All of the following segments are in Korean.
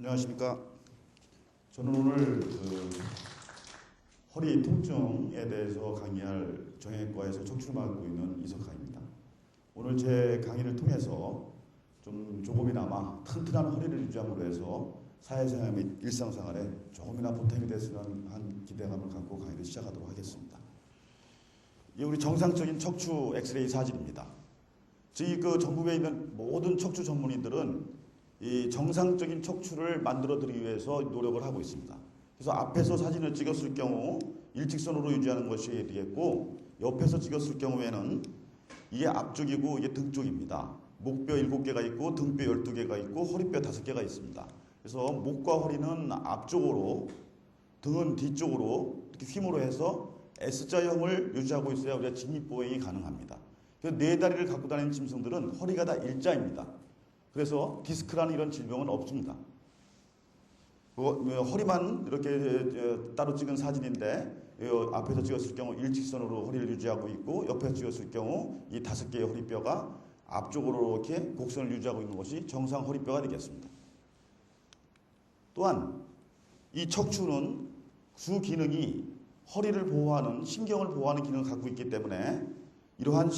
안녕하십니까. 저는 오늘 허리 통증에 대해서 강의할 정형외과에서 척추를 맡고 있는 이석하입니다. 오늘 제 강의를 통해서 조금이나마 튼튼한 허리를 유지함으로 해서 사회생활 및 일상생활에 조금이나 보탬이 됐으면 한 기대감을 갖고 강의를 시작하도록 하겠습니다. 이 우리 정상적인 척추 엑스레이 사진입니다. 저희 전국에 있는 모든 척추 전문의들은 이 정상적인 척추를 만들어드리기 위해서 노력을 하고 있습니다. 그래서 앞에서 사진을 찍었을 경우 일직선으로 유지하는 것이 되겠고, 옆에서 찍었을 경우에는 이게 앞쪽이고 이게 등 쪽입니다. 목뼈 7개가 있고 등뼈 12개가 있고 허리뼈 5개가 있습니다. 그래서 목과 허리는 앞쪽으로, 등은 뒤쪽으로 이렇게 휘모로 해서 S자형을 유지하고 있어야 우리가 직립보행이 가능합니다. 그래서 네 다리를 갖고 다니는 짐승들은 허리가 다 일자입니다. 그래서 디스크라는 이런 질병은 없습니다. 허리만 이렇게 따로 찍은 사진인데, 앞에서 찍었을 경우 일직선으로 허리를 유지하고 있고, 옆에서 찍었을 경우 이 5개의 허리뼈가 앞쪽으로 이렇게 곡선을 유지하고 있는 것이 정상 허리뼈가 되겠습니다. 또한 이 척추는 주 기능이 허리를 보호하는, 신경을 보호하는 기능을 갖고 있기 때문에 이러한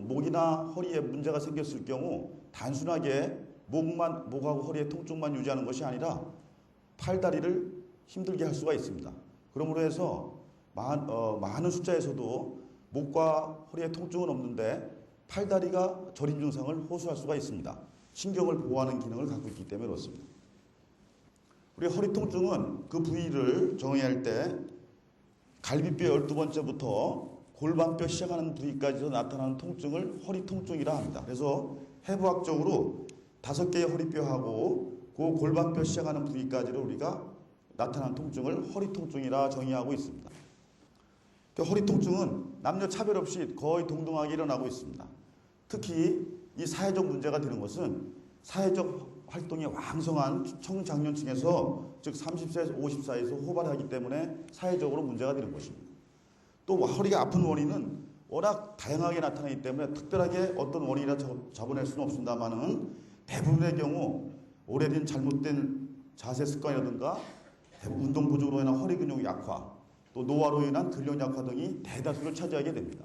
목이나 허리에 문제가 생겼을 경우 단순하게 목하고 허리의 통증만 유지하는 것이 아니라 팔다리를 힘들게 할 수가 있습니다. 그러므로 해서 많은 숫자에서도 목과 허리에 통증은 없는데 팔다리가 저림 증상을 호소할 수가 있습니다. 신경을 보호하는 기능을 갖고 있기 때문에 그렇습니다. 우리 허리 통증은 그 부위를 정의할 때 갈비뼈 12번째부터 골반뼈 시작하는 부위까지도 나타나는 통증을 허리 통증이라 합니다. 그래서 해부학적으로 5개의 허리뼈하고 그 골반뼈 시작하는 부위까지를 우리가 나타나는 통증을 허리 통증이라 정의하고 있습니다. 허리 통증은 남녀 차별 없이 거의 동등하게 일어나고 있습니다. 특히 이 사회적 문제가 되는 것은 사회적 활동이 왕성한 청장년층에서, 즉 30세에서 50세에서 호발하기 때문에 사회적으로 문제가 되는 것입니다. 또 허리가 아픈 원인은 워낙 다양하게 나타나기 때문에 특별하게 어떤 원인이라 잡아낼 수는 없습니다만은 대부분의 경우 오래된 잘못된 자세 습관이라든가 운동 부족으로 인한 허리 근육 약화, 또 노화로 인한 근력 약화 등이 대다수를 차지하게 됩니다.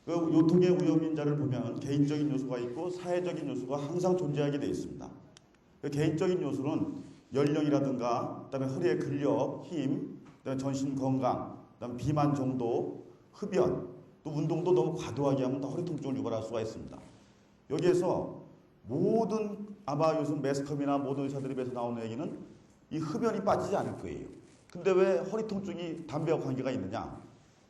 그 요통의 위험인자를 보면 개인적인 요소가 있고 사회적인 요소가 항상 존재하게 되어 있습니다. 그 개인적인 요소는 연령이라든가, 그다음에 허리의 근력, 힘, 그다음에 전신 건강, 그다음 비만 정도, 흡연, 또 운동도 너무 과도하게 하면 허리 통증을 유발할 수가 있습니다. 여기에서 모든 아마 요즘 매스컴이나 모든 의사들이 배서 나오는 얘기는 이 흡연이 빠지지 않을 거예요. 근데 왜 허리 통증이 담배와 관계가 있느냐?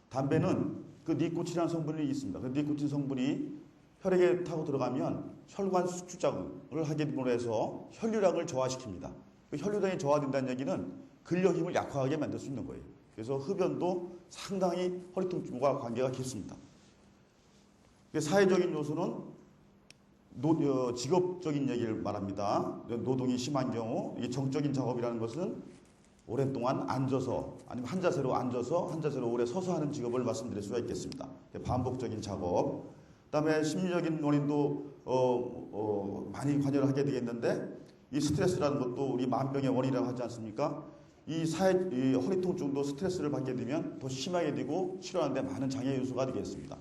담배는 그 니코틴이라는 성분이 있습니다. 그 니코틴 성분이 혈액에 타고 들어가면 혈관 수축 자극을 하게 됨으로 해서 혈류량을 저하시킵니다. 그 혈류량이 저하된다는 얘기는 근력 힘을 약화하게 만들 수 있는 거예요. 그래서 흡연도 상당히 허리 통증과 관계가 깊습니다. 사회적인 요소는 직업적인 얘기를 말합니다. 노동이 심한 경우, 이 정적인 작업이라는 것은 오랫동안 앉아서, 아니면 한 자세로 오래 서서 하는 직업을 말씀드릴 수가 있겠습니다. 반복적인 작업. 그 다음에 심리적인 원인도 많이 관여를 하게 되겠는데, 이 스트레스라는 것도 우리 만병의 원인이라고 하지 않습니까? 이 허리 통증도 스트레스를 받게 되면 더 심하게 되고 치료하는데 많은 장애 요소가 되겠습니다.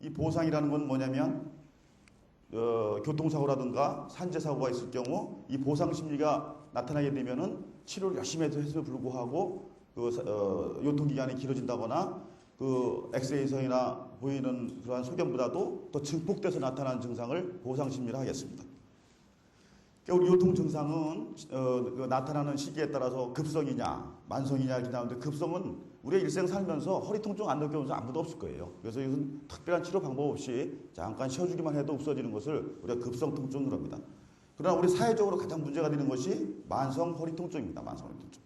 이 보상이라는 건 뭐냐면, 교통사고라든가 산재사고가 있을 경우 이 보상 심리가 나타나게 되면은 치료를 열심히 해서 불구하고 요통기간이 길어진다거나 엑스레이성이나 보이는 그러한 소견보다도 더 증폭돼서 나타나는 증상을 보상 심리라 하겠습니다. 우리 요통 증상은 나타나는 시기에 따라서 급성이냐 만성이냐 이렇게 나오는데, 급성은 우리가 일생 살면서 허리 통증 안 느껴본 사람 아무도 없을 거예요. 그래서 이것은 특별한 치료 방법 없이 잠깐 쉬어주기만 해도 없어지는 것을 우리가 급성 통증을 합니다. 그러나 우리 사회적으로 가장 문제가 되는 것이 만성 허리 통증입니다. 만성 허리 통증.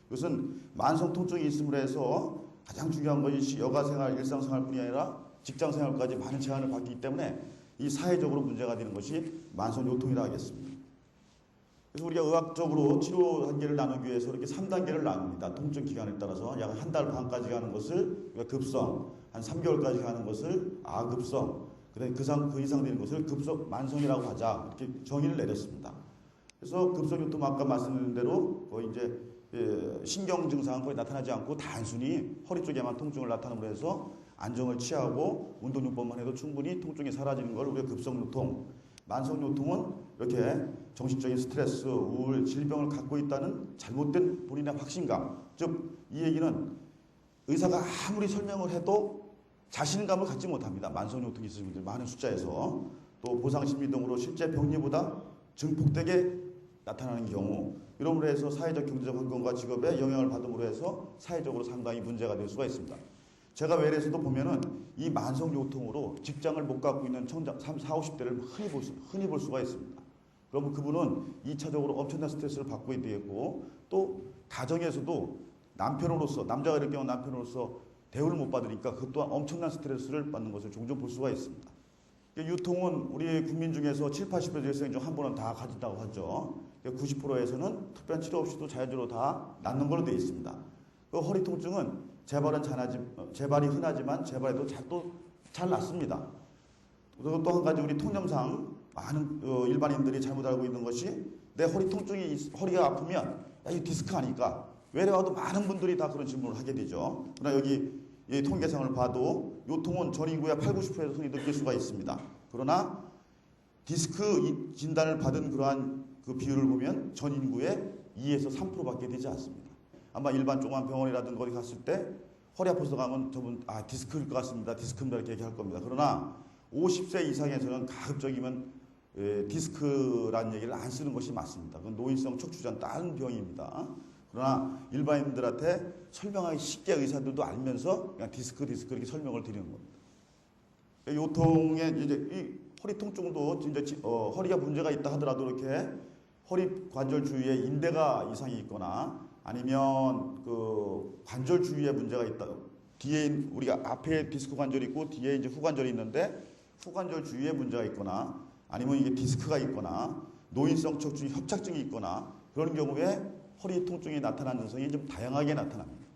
이것은 만성 통증이 있음으로 해서 가장 중요한 것이 여가생활, 일상생활뿐이 아니라 직장생활까지 많은 제한을 받기 때문에 이 사회적으로 문제가 되는 것이 만성 요통이라 하겠습니다. 그래서 우리가 의학적으로 치료 단계를 나누기 위해서 이렇게 3단계를 나눕니다. 통증 기간에 따라서 약 한 달 반까지 가는 것을 급성, 한 3개월까지 가는 것을 아급성, 그 이상 되는 것을 급성 만성이라고 하자, 이렇게 정의를 내렸습니다. 그래서 급성요통 아까 말씀드린 대로 거의 이제 신경 증상은 거의 나타나지 않고 단순히 허리 쪽에만 통증을 나타내므로 해서 안정을 취하고 운동요법만 해도 충분히 통증이 사라지는 걸 우리가 급성요통, 만성요통은 이렇게 정신적인 스트레스, 우울, 질병을 갖고 있다는 잘못된 본인의 확신감. 즉 이 얘기는 의사가 아무리 설명을 해도 자신감을 갖지 못합니다. 만성요통이 있으신 분들 많은 숫자에서. 또 보상심리 등으로 실제 병리보다 증폭되게 나타나는 경우, 이러므로 해서 사회적 경제적 환경과 직업에 영향을 받음으로 해서 사회적으로 상당히 문제가 될 수가 있습니다. 제가 외래에서도 보면은 이 만성요통으로 직장을 못 갖고 있는 청장 30, 40, 50대를 흔히 볼 수가 있습니다. 그러면 그분은 2차적으로 엄청난 스트레스를 받고 있겠고, 또 가정에서도 남편으로서, 남자가 이럴 경우 남편으로서 대우를 못 받으니까 그것 또한 엄청난 스트레스를 받는 것을 종종 볼 수가 있습니다. 유통은 우리 국민 중에서 7, 80% 일생 중 한 번은 다 가진다고 하죠. 90%에서는 특별한 치료 없이도 자연적으로 다 낫는 걸로 되어 있습니다. 그 허리 통증은 재발이 흔하지만 재발해도 잘 낫습니다. 그리고 또 한 가지 우리 통념상 많은 일반인들이 잘못 알고 있는 것이 내 허리 통증이 허리가 아프면 야, 이 디스크 아닐까? 외래와도 많은 분들이 다 그런 질문을 하게 되죠. 그러나 여기 이 통계상을 봐도 요통은 전 인구의 8, 90%에서 흔히 느낄 수가 있습니다. 그러나 디스크 진단을 받은 그러한 그 비율을 보면 전 인구의 2에서 3%밖에 되지 않습니다. 아마 일반 조그만 병원이라든가 어디 갔을 때 허리 아파서 가면 저분 디스크일 것 같습니다. 디스크입니다. 이렇게 얘기할 겁니다. 그러나 50세 이상에서는 가급적이면 디스크라는 얘기를 안 쓰는 것이 맞습니다. 그건 노인성 척추관 다른 병입니다. 그러나 일반인들한테 설명하기 쉽게 의사들도 알면서 그냥 디스크 이렇게 설명을 드리는 겁니다. 요통에 이제 이 허리 통증도 이제 허리가 문제가 있다 하더라도 이렇게 허리 관절 주위에 인대가 이상이 있거나 아니면 그 관절 주위에 문제가 있다. 뒤에 우리가 앞에 디스크 관절이 있고 뒤에 이제 후관절이 있는데 후관절 주위에 문제가 있거나 아니면 이게 디스크가 있거나 노인성 척추 협착증이 있거나 그런 경우에 허리 통증이 나타나는 증상이 좀 다양하게 나타납니다.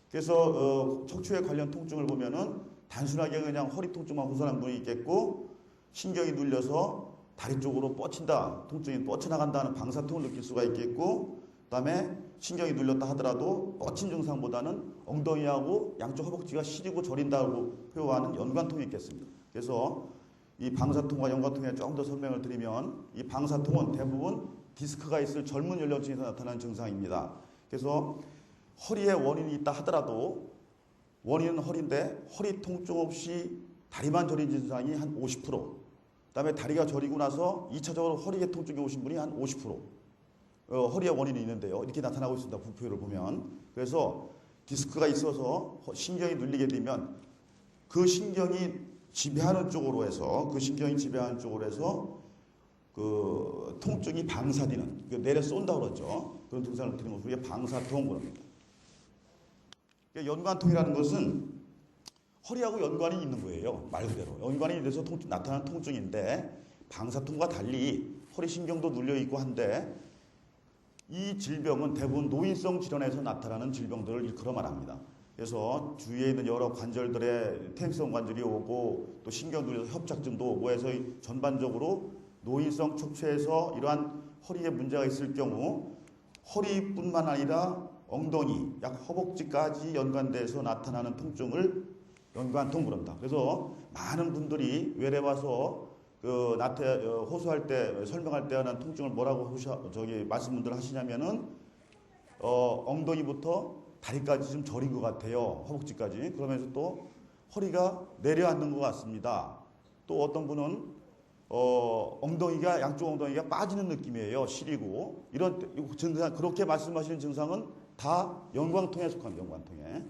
그래서 척추에 관련 통증을 보면은 단순하게 그냥 허리 통증만 호소하는 분이 있겠고 신경이 눌려서 다리 쪽으로 뻗친다, 통증이 뻗쳐나간다는 방사통을 느낄 수가 있겠고 그다음에 신경이 눌렸다 하더라도 뻗친 증상보다는 엉덩이하고 양쪽 허벅지가 시리고 저린다고 표현하는 연관통이 있겠습니다. 그래서 이 방사통과 연관통에 조금 더 설명을 드리면 이 방사통은 대부분 디스크가 있을 젊은 연령층에서 나타나는 증상입니다. 그래서 허리에 원인이 있다 하더라도 원인은 허리인데 허리 통증 없이 다리만 저린 증상이 한 50%, 그다음에 다리가 저리고 나서 2차적으로 허리에 통증이 오신 분이 한 50%, 허리에 원인이 있는데요. 이렇게 나타나고 있습니다. 부표를 보면. 그래서 디스크가 있어서 신경이 눌리게 되면 그 신경이 지배하는 쪽으로 해서 그 통증이 방사되는, 내려 쏜다고 그러죠. 그런 증상을 드리는 것을 우리가 방사통을 합니다. 연관통이라는 것은 허리하고 연관이 있는 거예요. 말 그대로. 연관이 돼서 나타나는 통증인데 방사통과 달리 허리 신경도 눌려 있고 한데 이 질병은 대부분 노인성 질환에서 나타나는 질병들을 일컬어 말합니다. 그래서 주위에 있는 여러 관절들의 퇴행성 관절이 오고 또 신경 눌려서 협착증도 오고 해서 전반적으로 노인성 척추에서 이러한 허리에 문제가 있을 경우 허리뿐만 아니라 엉덩이, 약 허벅지까지 연관돼서 나타나는 통증을 연관통 부른다. 그래서 많은 분들이 외래 와서 호소할 때, 설명할 때 하는 통증을 뭐라고 말씀분들 하시냐면은 엉덩이부터 다리까지 좀 저린 것 같아요. 허벅지까지. 그러면서 또 허리가 내려앉는 것 같습니다. 또 어떤 분은 양쪽 엉덩이가 빠지는 느낌이에요. 시리고. 이런 증상, 그렇게 말씀하시는 증상은 다 연관통에 속합니다. 연관통에.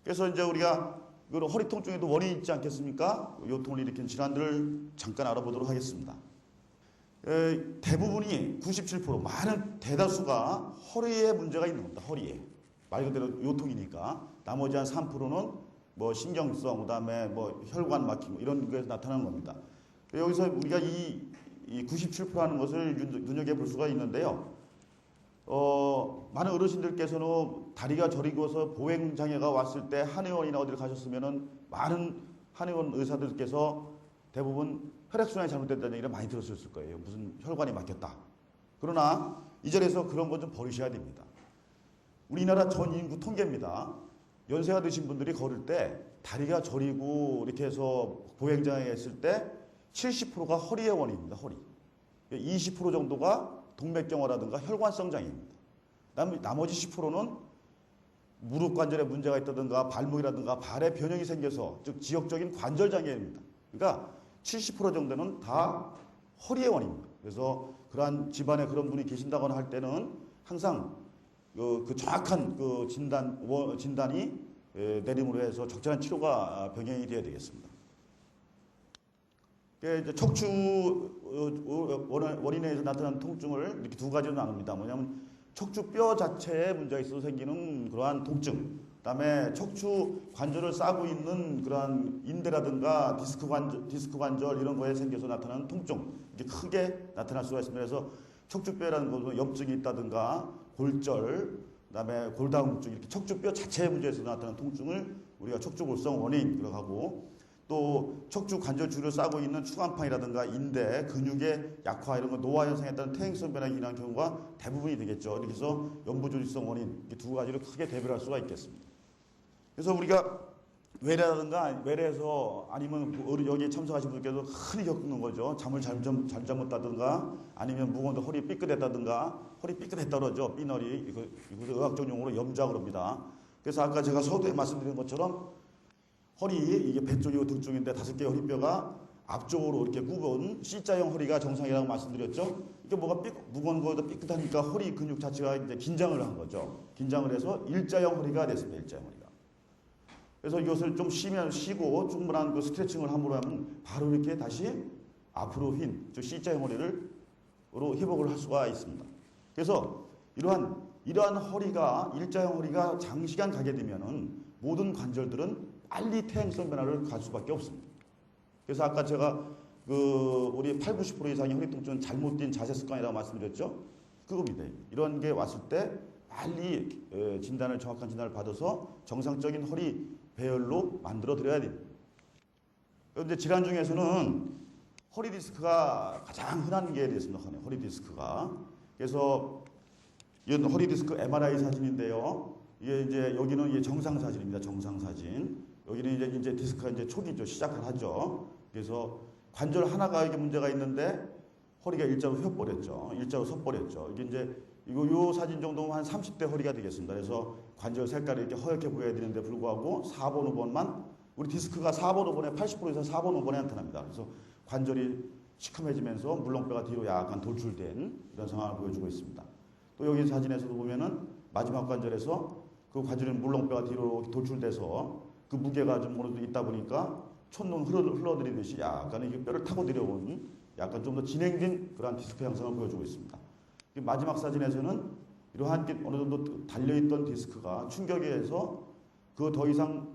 그래서 이제 우리가 허리 통증에도 원인이 있지 않겠습니까? 요통을 일으키는 질환들을 잠깐 알아보도록 하겠습니다. 대부분이 97%, 많은 대다수가 허리에 문제가 있는 겁니다. 허리에. 말 그대로 요통이니까. 나머지 한 3%는 뭐 신경성, 그다음에 뭐 혈관 막힘 이런 거에서 나타나는 겁니다. 여기서 우리가 이 97%라는 것을 눈여겨볼 수가 있는데요. 많은 어르신들께서는 다리가 저리고서 보행장애가 왔을 때 한의원이나 어디를 가셨으면은 많은 한의원 의사들께서 대부분 혈액순환이 잘못됐다는 얘기를 많이 들었을 거예요. 무슨 혈관이 막혔다. 그러나 이 자리에서 그런 건 좀 버리셔야 됩니다. 우리나라 전 인구 통계입니다. 연세가 드신 분들이 걸을 때 다리가 저리고 이렇게 해서 보행장애가 있을 때 70%가 허리의 원인입니다. 허리. 20% 정도가 동맥경화라든가 혈관성 장애입니다. 나머지 10%는 무릎 관절에 문제가 있다든가 발목이라든가 발에 변형이 생겨서 즉 지역적인 관절 장애입니다. 그러니까 70% 정도는 다 허리의 원인입니다. 그래서 그러한 집안에 그런 분이 계신다거나 할 때는 항상 그 정확한 그 진단이 내림으로 해서 적절한 치료가 병행이 되어야 되겠습니다. 이제 척추 원인에서 나타나는 통증을 이렇게 두 가지로 나눕니다. 뭐냐면 척추뼈 자체에 문제가 있어서 생기는 그러한 통증, 그다음에 척추 관절을 싸고 있는 그러한 인대라든가 디스크 관절 이런 거에 생겨서 나타나는 통증, 이게 크게 나타날 수가 있습니다. 그래서 척추뼈라는 것은 염증이 있다든가 골절, 그다음에 골다공증 이렇게 척추뼈 자체의 문제에서 나타나는 통증을 우리가 척추골성 원인이라고 하고, 또 척추 관절 줄을 싸고 있는 추간판이라든가 인대, 근육의 약화 이런 거 노화 현상에 따른 퇴행성 변화가 일어나는 경우가 대부분이 되겠죠. 이렇게 해서 연부조직성 원인 이 두 가지로 크게 대별할 수가 있겠습니다. 그래서 우리가 외래에서 아니면 여기에 참석하신 분께서 흔히 겪는 거죠. 잠을 잘못 잤다든가 아니면 무거운데 허리 삐끗했다든가 허리 삐끗했다 그러죠. 삐너리 이거 의학적 용어로 염좌 그럽니다. 그래서 아까 제가 서두에 말씀드린 것처럼 허리 이게 배 쪽이고 등 쪽인데 5개의 허리뼈가 앞쪽으로 이렇게 굽은 C자형 허리가 정상이라고 말씀드렸죠. 이게 뭐가 무거운 거에도 삐끗하니까 허리 근육 자체가 이제 긴장을 한 거죠. 긴장을 해서 일자형 허리가 됐습니다. 일자형 허리가. 그래서 이것을 좀 쉬고 충분한 그 스트레칭을 함으로 하면 바로 이렇게 다시 앞으로 휜 즉 C자형 허리로 회복을 할 수가 있습니다. 그래서 이러한 허리가 일자형 허리가 장시간 가게 되면은 모든 관절들은 빨리 퇴행성 변화를 갈 수밖에 없습니다. 그래서 아까 제가 우리 80-90% 이상의 허리 통증은 잘못된 자세 습관이라고 말씀드렸죠. 그겁니다. 이런 게 왔을 때 빨리 정확한 진단을 받아서 정상적인 허리 배열로 만들어 드려야 됩니다. 그런데 질환 중에서는 허리 디스크가 가장 흔한 게 됐습니다. 허리 디스크가. 그래서 이건 허리 디스크 MRI 사진인데요. 이게 이제 여기는 이게 정상 사진입니다. 정상 사진. 여기는 이제 디스크가 이제 초기죠. 시작을 하죠. 그래서 관절 하나가 이게 문제가 있는데 허리가 일자로 휘어버렸죠. 일자로 섰버렸죠. 이게 이제 요 사진 정도면 한 30대 허리가 되겠습니다. 그래서 관절 색깔이 이렇게 허옇게 보여야 되는데 불구하고 4번, 5번만 우리 디스크가 4번, 5번에 80% 이상 4번, 5번에 나타납니다. 그래서 관절이 시커매지면서 물렁뼈가 뒤로 약간 돌출된 이런 상황을 보여주고 있습니다. 또 여기 사진에서도 보면은 마지막 관절에서 그 관절의 물렁뼈가 뒤로 돌출돼서 그 무게가 좀 어느 정도 있다 보니까 촌농 흘러들이듯이 약간 이게 뼈를 타고 내려온 약간 좀 더 진행된 그러한 디스크 형상을 보여주고 있습니다. 마지막 사진에서는 이러한 어느 정도 달려있던 디스크가 충격에 의해서 그 더 이상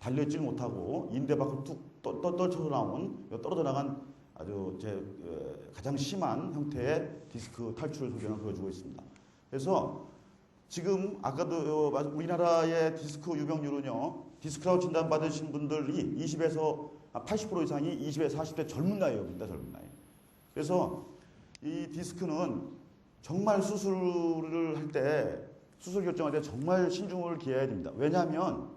달려있지 못하고 인대 밖으로 툭 떨어져 나간 아주 가장 심한 형태의 디스크 탈출 소견을 보여주고 있습니다. 그래서 지금 아까도 우리나라의 디스크 유병률은요. 디스크라고 진단받으신 분들이 20에서 80% 이상이 20에서 40대 젊은 나이입니다. 젊은 나이. 그래서 이 디스크는 정말 수술을 할 때 수술 결정할 때 정말 신중을 기해야 됩니다. 왜냐하면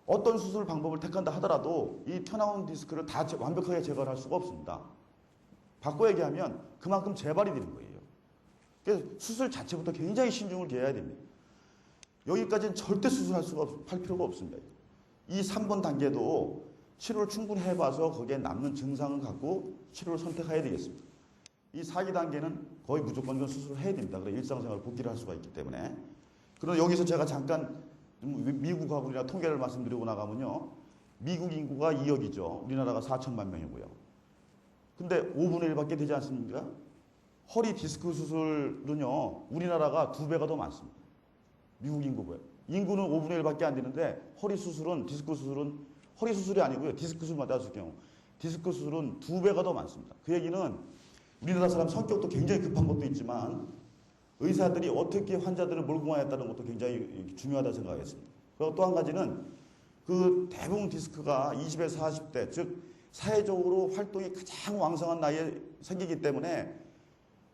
어떤 수술 방법을 택한다 하더라도 이 튀어나온 디스크를 다 완벽하게 제거를 할 수가 없습니다. 바꿔 얘기하면 그만큼 재발이 되는 거예요. 그래서 수술 자체부터 굉장히 신중을 기해야 됩니다. 여기까지는 절대 할 필요가 없습니다. 이 3번 단계도 치료를 충분히 해봐서 거기에 남는 증상을 갖고 치료를 선택해야 되겠습니다. 이 4기 단계는 거의 무조건 수술을 해야 됩니다. 그래 일상생활 복귀를 할 수가 있기 때문에. 그러나 여기서 제가 잠깐 미국하고 우리나라 통계를 말씀드리고 나가면요. 미국 인구가 2억이죠. 우리나라가 4천만 명이고요. 근데 5분의 1밖에 되지 않습니까? 허리 디스크 수술은요. 우리나라가 2배가 더 많습니다. 미국 인구고요. 인구는 5분의 1밖에 안 되는데 디스크 수술은 허리 수술이 아니고요. 디스크 수술만 따졌을 경우 디스크 수술은 2배가 더 많습니다. 그 얘기는 우리나라 사람 성격도 굉장히 급한 것도 있지만 의사들이 어떻게 환자들을 몰고 가야했다는 것도 굉장히 중요하다고 생각했습니다. 그리고 또 한 가지는 그 대부분 디스크가 20에서 40대 즉 사회적으로 활동이 가장 왕성한 나이에 생기기 때문에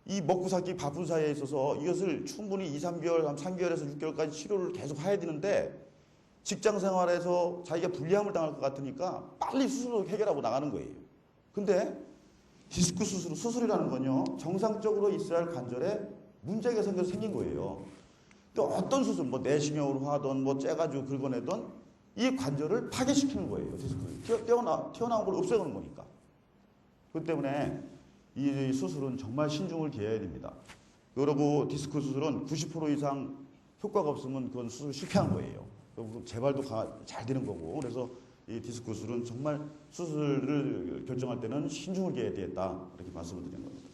이 먹고 살기 바쁜 사이에 있어서 이것을 충분히 2, 3개월, 3개월에서 6개월까지 치료를 계속 해야 되는데 직장 생활에서 자기가 불리함을 당할 것 같으니까 빨리 수술로 해결하고 나가는 거예요. 근데 디스크 수술이라는 건요, 정상적으로 있어야 할 관절에 문제가 생긴 거예요. 근데 어떤 수술, 뭐 내시경으로 하던, 뭐 째가지고 긁어내던 이 관절을 파괴시키는 거예요. 디스크를. 튀어나온 걸 없애는 거니까. 그렇기 때문에 이 수술은 정말 신중을 기해야 됩니다. 그리고 디스크 수술은 90% 이상 효과가 없으면 그건 수술 실패한 거예요. 재발도 잘 되는 거고. 그래서 이 디스크 수술은 정말 수술을 결정할 때는 신중을 기해야 되겠다. 이렇게 말씀을 드리는 겁니다.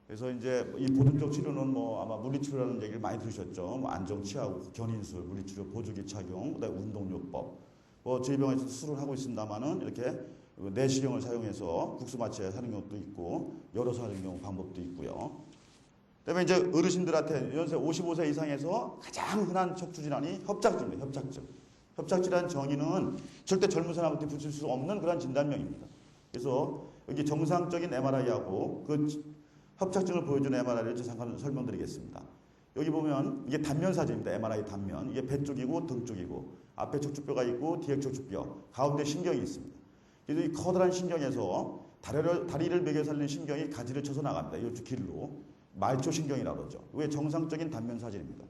그래서 이제 이 보존적 치료는 뭐 아마 물리치료라는 얘기를 많이 들으셨죠. 뭐 안정치하고 견인술, 물리치료, 보조기 착용, 그다음에 운동요법. 뭐 저희 병원에서 수술을 하고 있습니다만은 이렇게 내시경을 사용해서 국수마취에 하는 경우도 있고 열어서 하는 경우 방법도 있고요. 그다음에 이제 어르신들한테 연세 55세 이상에서 가장 흔한 척추 질환이 협착증입니다. 협착증. 협착질환 정의는 절대 젊은 사람한테 붙일 수 없는 그런 진단명입니다. 그래서 여기 정상적인 MRI하고 그 협착증을 보여주는 MRI를 잠깐 설명드리겠습니다. 여기 보면 이게 단면 사진입니다. MRI 단면. 이게 배 쪽이고 등 쪽이고 앞에 척추뼈가 있고 뒤에 척추뼈, 가운데 신경이 있습니다. 그래서 이 커다란 신경에서 다리를 매겨 살리는 신경이 가지를 쳐서 나갑니다. 이쪽 길로. 말초신경이라고 그러죠. 이게 정상적인 단면 사진입니다.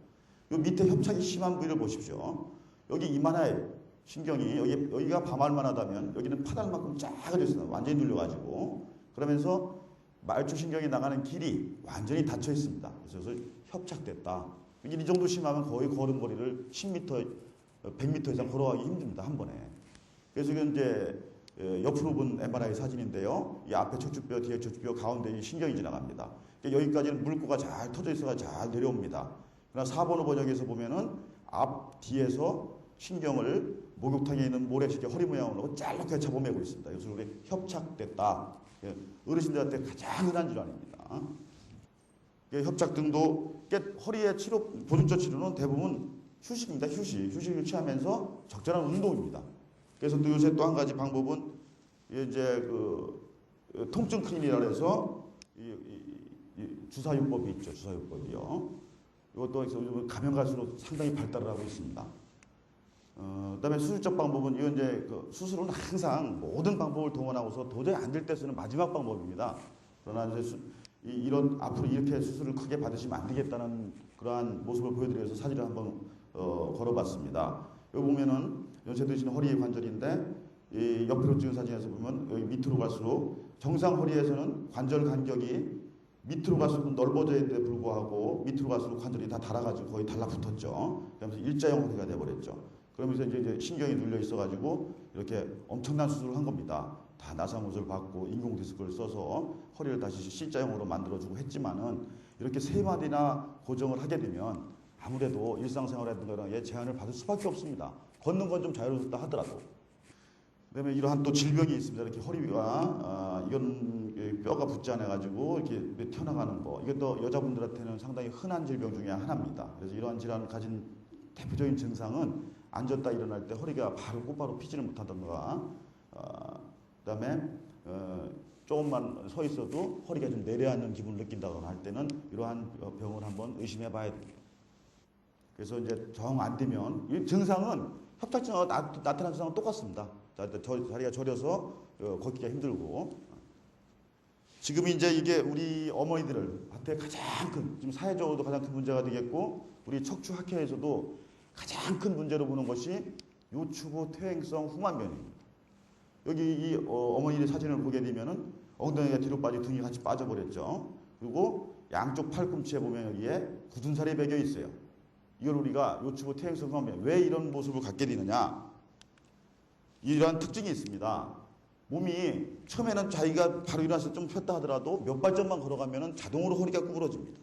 요 밑에 협착이 심한 부위를 보십시오. 여기 이만한 신경이 여기가 밤알만 하다면 여기는 파달만큼 작아져 있습니다. 완전히 눌려가지고. 그러면서 말초신경이 나가는 길이 완전히 닫혀 있습니다. 그래서 협착됐다. 이 정도 심하면 거의 걸음거리를 10m, 100m 이상 걸어가기 힘듭니다. 한 번에. 그래서 이건 이제 옆으로 본 MRI 사진인데요. 이 앞에 척추뼈, 뒤에 척추뼈, 가운데 신경이 지나갑니다. 여기까지는 물꼬가 잘 터져 있어가 잘 내려옵니다. 그러나 4번, 5번역에서 보면은 앞, 뒤에서 신경을 목욕탕에 있는 모래시계 허리 모양으로 잘게 잡아매고 있습니다. 그래서 우리 협착됐다. 어르신들한테 가장 흔한 질환입니다. 협착등도 허리의 치료, 보존적 치료는 대부분 휴식입니다. 휴식을 취하면서 적절한 운동입니다. 그래서 또 요새 또 한 가지 방법은 이제 그 통증 클린이라 해서 주사요법이 있죠. 주사요법이요. 이것도 요즘 가면 갈수록 상당히 발달을 하고 있습니다. 그다음에 수술적 방법은 이건 이제 그 수술은 항상 모든 방법을 동원하고서 도저히 안 될 때 쓰는 마지막 방법입니다. 그러나 이제 이런 앞으로 이렇게 수술을 크게 받으시면 안 되겠다는 그러한 모습을 보여드리기 위해서 사진을 한번 걸어봤습니다. 여기 보면은 연세 드시는 허리 관절인데 이 옆으로 찍은 사진에서 보면 여기 밑으로 갈수록 정상 허리에서는 관절 간격이 밑으로 갈수록 넓어져야 돼 불구하고 밑으로 갈수록 관절이 다 닳아가지고 거의 달라붙었죠. 그러면서 일자형 허리가 돼버렸죠. 그러면서 이제 신경이 눌려 있어가지고 이렇게 엄청난 수술을 한 겁니다. 다 나사못을 받고 인공 디스크를 써서 허리를 다시 C자형으로 만들어주고 했지만은 이렇게 세 마디나 고정을 하게 되면 아무래도 일상생활이라든가 이런 게 제한을 받을 수밖에 없습니다. 걷는 건 좀 자유롭다 하더라도. 그다음에 이러한 또 질병이 있습니다. 이렇게 허리가 이건 뼈가 붙지 않아 가지고 이렇게 튀어나가는 거. 이것도 여자분들한테는 상당히 흔한 질병 중에 하나입니다. 그래서 이러한 질환을 가진 대표적인 증상은 앉았다 일어날 때 허리가 바로 곧바로 피지를 못하던가, 그다음에 조금만 서 있어도 허리가 좀 내려앉는 기분을 느낀다거나 할 때는 이러한 병을 한번 의심해봐야 됩니다. 그래서 이제 정 안 되면 이 증상은 협착증과 나타나는 증상은 똑같습니다. 다리가 저려서 걷기가 힘들고. 지금 이제 이게 우리 어머니들한테 가장 큰, 지금 사회적으로도 가장 큰 문제가 되겠고 우리 척추학회에서도 가장 큰 문제로 보는 것이 요추부 퇴행성 후만변입니다. 여기 이 어머니의 사진을 보게 되면은 엉덩이가 뒤로 빠지고 등이 같이 빠져버렸죠. 그리고 양쪽 팔꿈치에 보면 여기에 굳은 살이 배겨 있어요. 이걸 우리가 요추부 퇴행성 후만변, 왜 이런 모습을 갖게 되느냐? 이러한 특징이 있습니다. 몸이 처음에는 자기가 바로 일어나서 좀 폈다 하더라도 몇 발짝만 걸어가면 자동으로 허리가 구부러집니다.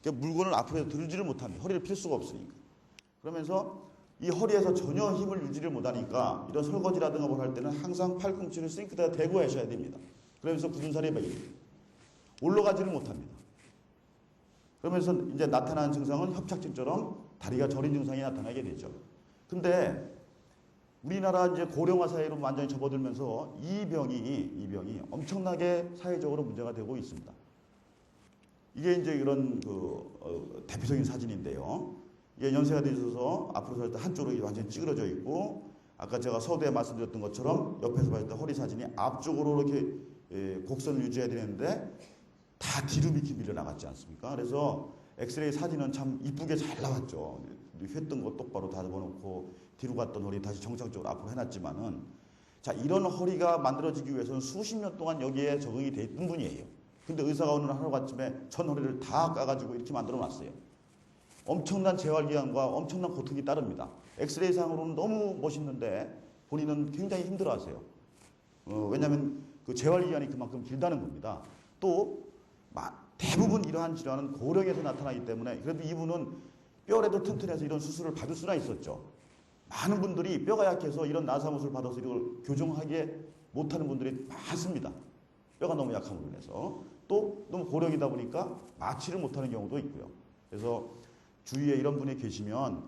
그러니까 물건을 앞으로 들지를 못합니다. 허리를 필 수가 없으니까. 그러면서 이 허리에서 전혀 힘을 유지를 못하니까 이런 설거지라든가 뭘 할 때는 항상 팔꿈치를 싱크대에 대고 하셔야 됩니다. 그러면서 굳은 살이 배깁니다. 올라가지를 못합니다. 그러면서 이제 나타나는 증상은 협착증처럼 다리가 저린 증상이 나타나게 되죠. 근데 우리나라 이제 고령화 사회로 완전히 접어들면서 이 병이 엄청나게 사회적으로 문제가 되고 있습니다. 이게 이제 이런 대표적인 사진인데요. 이게 연세가 되셔서 앞으로 설 때 한쪽으로 완전히 찌그러져 있고, 아까 제가 서두에 말씀드렸던 것처럼 옆에서 봤을 때 허리 사진이 앞쪽으로 이렇게 곡선을 유지해야 되는데 다 뒤로 이렇게 밀려나갔지 않습니까? 그래서 엑스레이 사진은 참 이쁘게 잘 나왔죠. 휘었던 거 똑바로 다 집어넣고 뒤로 갔던 허리 다시 정상적으로 앞으로 해놨지만은, 자, 이런 허리가 만들어지기 위해서는 수십 년 동안 여기에 적응이 돼 있던 분이에요. 근데 의사가 어느 날 하루아침에 전 허리를 다 까가지고 이렇게 만들어 놨어요. 엄청난 재활기간과 엄청난 고통이 따릅니다. 엑스레이상으로는 너무 멋있는데 본인은 굉장히 힘들어하세요. 왜냐하면 그 재활기간이 그만큼 길다는 겁니다. 또 대부분 이러한 질환은 고령에서 나타나기 때문에, 그래도 이분은 뼈라도 튼튼해서 이런 수술을 받을 수나 있었죠. 많은 분들이 뼈가 약해서 이런 나사못을 받아서 이걸 교정하게 못하는 분들이 많습니다. 뼈가 너무 약함으로 인해서. 또 너무 고령이다 보니까 마취를 못하는 경우도 있고요. 그래서 주위에 이런 분이 계시면,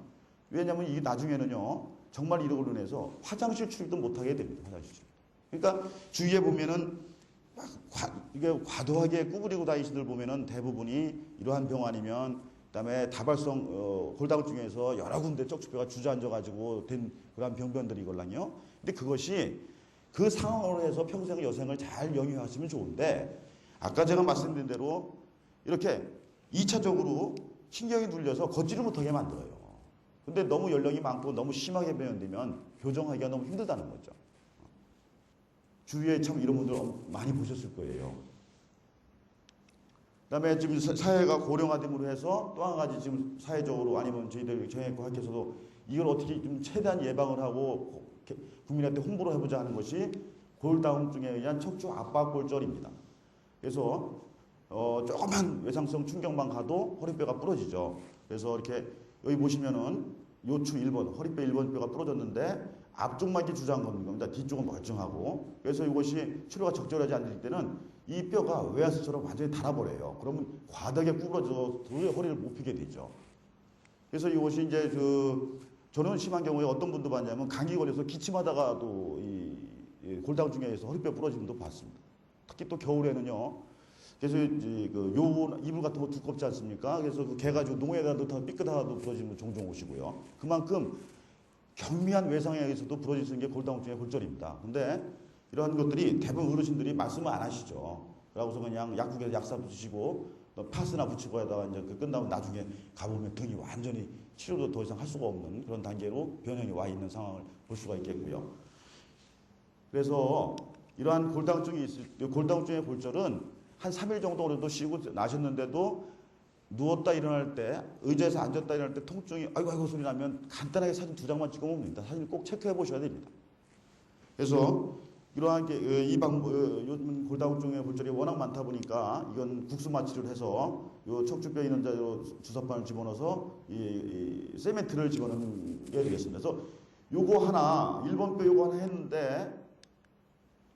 왜냐하면 이 나중에는요 정말 이러고 인해서 화장실 출입도 못하게 됩니다. 화장실 출입. 그러니까 주위에 보면은 이게 과도하게 구부리고 다니시는 분들 보면은 대부분이 이러한 병 아니면, 그다음에 다발성 골다공증에서 여러 군데 척추뼈가 주저앉아가지고 된 그러한 병변들이걸랑요. 근데 그것이 그 상황으로 해서 평생 여생을 잘 영위하시면 좋은데, 아까 제가 말씀드린 대로 이렇게 2차적으로 신경이 눌려서 걷지를 못하게 만들어요. 근데 너무 연령이 많고 너무 심하게 변형되면 교정하기가 너무 힘들다는 거죠. 주위에 참 이런 분들 많이 보셨을 거예요. 그다음에 지금 사회가 고령화됨으로 해서 또 한 가지 지금 사회적으로 아니면 저희들 정형외과 학회에서도 이걸 어떻게 좀 최대한 예방을 하고 국민한테 홍보를 해보자 하는 것이 골다공증에 의한 척추 압박골절입니다. 그래서 조그만 외상성 충격만 가도 허리뼈가 부러지죠. 그래서 이렇게 여기 보시면은 요추 1번, 허리뼈 1번 뼈가 부러졌는데 앞쪽만 이렇게 주저앉은 겁니다. 뒤쪽은 멀쩡하고. 그래서 이것이 치료가 적절하지 않을 때는 이 뼈가 외야수처럼 완전히 달아버려요. 그러면 과다하게 구부러져서 도저히 허리를 못 펴게 되죠. 그래서 이것이 이제 저는 심한 경우에 어떤 분도 봤냐면 감기 걸려서 기침하다가도 이 골다공증에 의해서 허리뼈 부러지는 분도 봤습니다. 특히 또 겨울에는요. 그래서 요 이불 같은 거 두껍지 않습니까? 그래서 그 개 가지고 농에다 넣다 삐끗하다도 부러지는 분 종종 오시고요. 그만큼 경미한 외상에 의해서도 부러질 수 있는 게 골다공증의 골절입니다. 근데 이러한 것들이 대부분 어르신들이 말씀을 안 하시죠. 그러고서 그냥 약국에서 약사 붙이시고 파스나 붙이고 하다가 이제 끝나면 나중에 가보면 등이 완전히 치료도 더 이상 할 수가 없는 그런 단계로 변형이 와 있는 상황을 볼 수가 있겠고요. 그래서 이러한 골다공증의 골절은 한 3일 정도 오래도 쉬고 나셨는데도 누웠다 일어날 때, 의자에서 앉았다 일어날 때 통증이 아이고 소리 나면 간단하게 사진 2장만 찍어보면 됩니다. 사진을 꼭 체크해 보셔야 됩니다. 그래서 이러한 게 요즘 골다공증의 골절이 워낙 많다 보니까 이건 국수 마취를 해서 요 척추뼈 있는 데로 주사판을 집어넣어서 이 세멘트를 집어넣는 게 되겠습니다. 그래서 요거 하나 1번 뼈 요거 하나 했는데,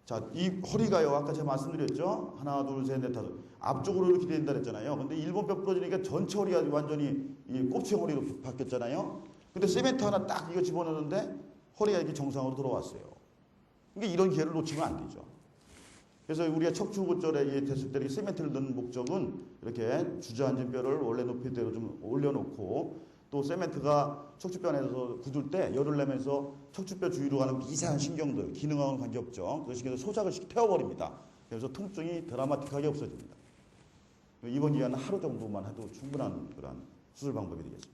자, 이 허리가요, 아까 제가 말씀드렸죠? 하나, 둘, 셋, 넷, 다섯. 앞쪽으로 이렇게 된다 그랬잖아요. 근데 1번 뼈 부러지니까 전체 허리가 완전히 이 꼽치형 허리로 바뀌었잖아요. 근데 세멘트 하나 딱 이거 집어넣는데 허리가 이렇게 정상으로 돌아왔어요. 그러니까 이런 기회를 놓치면 안 되죠. 그래서 우리가 척추골절에 됐을 때 세멘트를 넣는 목적은 이렇게 주저앉은 뼈를 원래 높이대로 좀 올려놓고, 또 세멘트가 척추뼈 안에서 굳을 때 열을 내면서 척추뼈 주위로 가는 미세한 신경들, 기능하고는 관계없죠. 그 신경을 소작을 태워버립니다. 그래서 통증이 드라마틱하게 없어집니다. 입원 기간은 하루 정도만 해도 충분한 그런 수술 방법이 되겠습니다.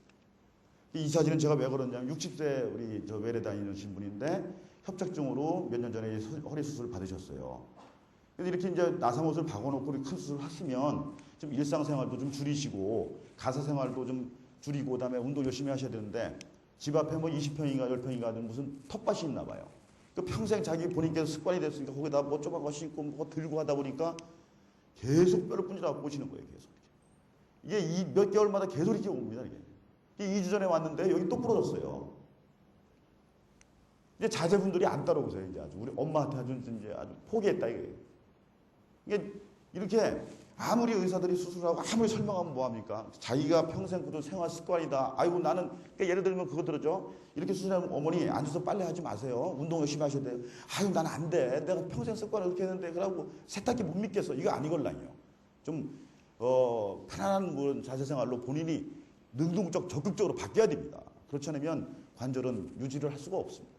이 사진은 제가 왜 그러냐면 60세 우리 외래 다니시는 분인데 협착증으로 몇 년 전에 허리 수술을 받으셨어요. 그래서 이렇게 이제 나사못을 박아놓고 큰 수술을 하시면 좀 일상생활도 좀 줄이시고 가사생활도 좀 줄이고 그다음에 운동 열심히 하셔야 되는데, 집 앞에 뭐 20평인가 10평인가 무슨 텃밭이 있나 봐요. 그 평생 자기 본인께서 습관이 됐으니까 거기다 뭐 조그만 거 신고 뭐 들고 하다 보니까 계속 뼈를 끈질하고 꽂히는 거예요. 계속 이게 이 몇 개월마다 계속 이렇게 옵니다. 이게 2주 전에 왔는데 여기 또 부러졌어요. 이제 자제분들이 안 따라오세요. 이제 아주 우리 엄마한테 아주 포기했다 이거예요. 이게 이렇게 아무리 의사들이 수술하고 아무리 설명하면 뭐합니까? 자기가 평생 굳은 생활 습관이다. 아이고 나는, 그러니까 예를 들면 그거 들었죠? 이렇게 수술하면 어머니 앉아서 빨래 하지 마세요. 운동 열심히 하셔야 돼요. 아유 나는 안 돼. 내가 평생 습관을 이렇게 했는데 그러고 세탁기 못 믿겠어. 이거 아니걸랑요. 좀 편안한 그런 자세 생활로 본인이 능동적 적극적으로 바뀌어야 됩니다. 그렇지 않으면 관절은 유지를 할 수가 없습니다.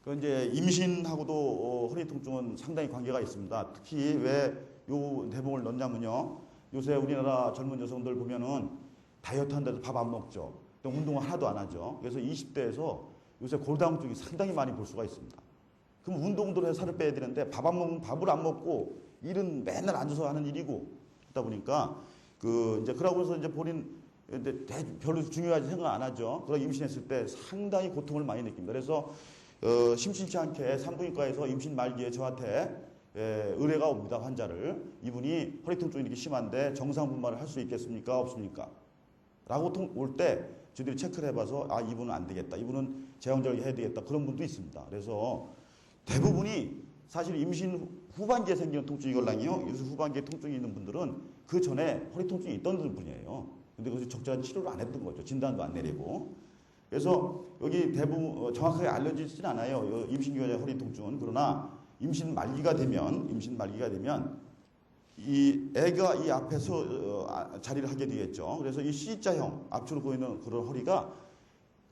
그 이제 임신하고도 허리 통증은 상당히 관계가 있습니다. 특히 왜 요 대목을 넣냐면요. 요새 우리나라 젊은 여성들 보면은 다이어트 한다고 밥 안 먹죠. 또 운동을 하나도 안 하죠. 그래서 20대에서 요새 골다공증이 상당히 많이 볼 수가 있습니다. 그럼 운동도 해서 살을 빼야 되는데 밥을 안 먹고 일은 맨날 앉아서 하는 일이고 그러다 보니까 이제 그러고 서 이제 본인 별로 중요하지 생각 안 하죠. 그러다 임신했을 때 상당히 고통을 많이 느낍니다. 그래서 심심치 않게 산부인과에서 임신 말기에 저한테 의뢰가 옵니다. 환자를. 이분이 허리 통증이 이렇게 심한데 정상 분만을 할 수 있겠습니까? 없습니까? 라고 올 때 저희들이 체크를 해봐서 아 이분은 안 되겠다. 이분은 재활절개 해야 되겠다. 그런 분도 있습니다. 그래서 대부분이 사실 임신 후반기에 생기는 통증이걸랑요. 그래서 후반기에 통증이 있는 분들은 그 전에 허리 통증이 있던 분이에요. 근데 그것이 적절한 치료를 안 했던 거죠. 진단도 안 내리고. 그래서 여기 대부분 정확하게 알려지진 않아요. 임신 기간의 허리 통증은. 그러나 임신 말기가 되면 이 애가 이 앞에서 자리를 하게 되겠죠. 그래서 이 C자형 앞으로 보이는 그런 허리가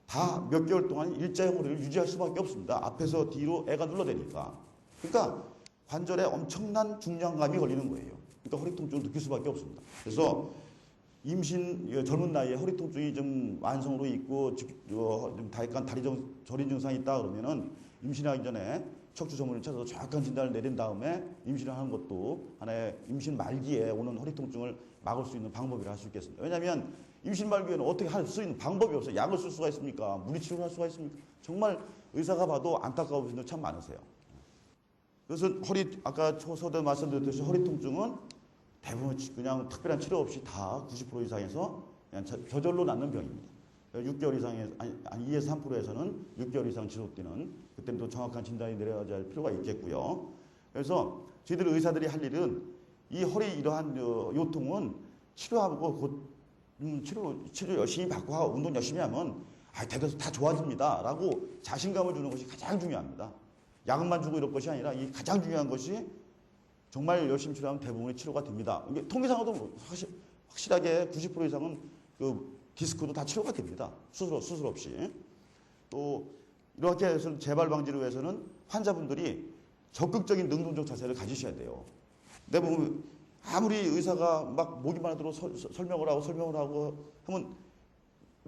다 몇 개월 동안 일자형 허리를 유지할 수밖에 없습니다. 앞에서 뒤로 애가 눌러대니까. 그러니까 관절에 엄청난 중량감이 걸리는 거예요. 그러니까 허리 통증을 느낄 수밖에 없습니다. 그래서 임신 젊은 나이에 허리 통증이 좀 만성으로 있고 좀 약간 다리 저린 증상이 있다 그러면은 임신하기 전에 척추 전문의를 찾아서 정확한 진단을 내린 다음에 임신을 하는 것도 하나의 임신 말기에 오는 허리 통증을 막을 수 있는 방법이라 할 수 있겠습니다. 왜냐하면 임신 말기에는 어떻게 할 수 있는 방법이 없어요. 약을 쓸 수가 있습니까? 물리치료를 할 수가 있습니까? 정말 의사가 봐도 안타까운 분들 참 많으세요. 그래서 아까 초서대 말씀드렸듯이 허리 통증은 대부분 그냥 특별한 치료 없이 다 90% 이상에서 그냥 저절로 낫는 병입니다. 6개월 이상에, 아니 2에서 3%에서는 6개월 이상 지속되는, 그때는 또 정확한 진단이 내려야 할 필요가 있겠고요. 그래서 저희들 의사들이 할 일은 이 허리 이러한 요통은 치료하고 곧 치료 열심히 받고 하고 운동 열심히 하면 대돼서 다 좋아집니다. 라고 자신감을 주는 것이 가장 중요합니다. 약만 주고 이럴 것이 아니라 이 가장 중요한 것이 정말 열심히 치료하면 대부분의 치료가 됩니다. 이게 통계상으로도 확실하게 90% 이상은 디스크도 다 치료가 됩니다. 수술 없이. 또 이렇게 해서 재발 방지를 위해서는 환자분들이 적극적인 능동적 자세를 가지셔야 돼요. 대부분 아무리 의사가 막 목이만 들어 설명을 하고 하면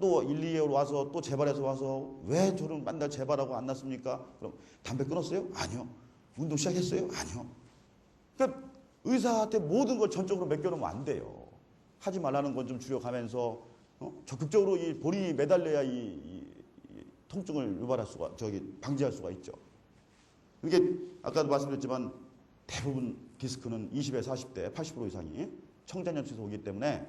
또 1, 2개월 와서 또 재발해서 와서 왜 저는 맨날 재발하고 안 났습니까? 그럼 담배 끊었어요? 아니요. 운동 시작했어요? 아니요. 그러니까 의사한테 모든 걸 전적으로 맡겨놓으면 안 돼요. 하지 말라는 건 좀 줄여가면서 적극적으로 본인이 매달려야 이 통증을 방지할 수가 있죠. 이게 아까도 말씀드렸지만 대부분 디스크는 20에 40대 80% 이상이 청장년층에서 오기 때문에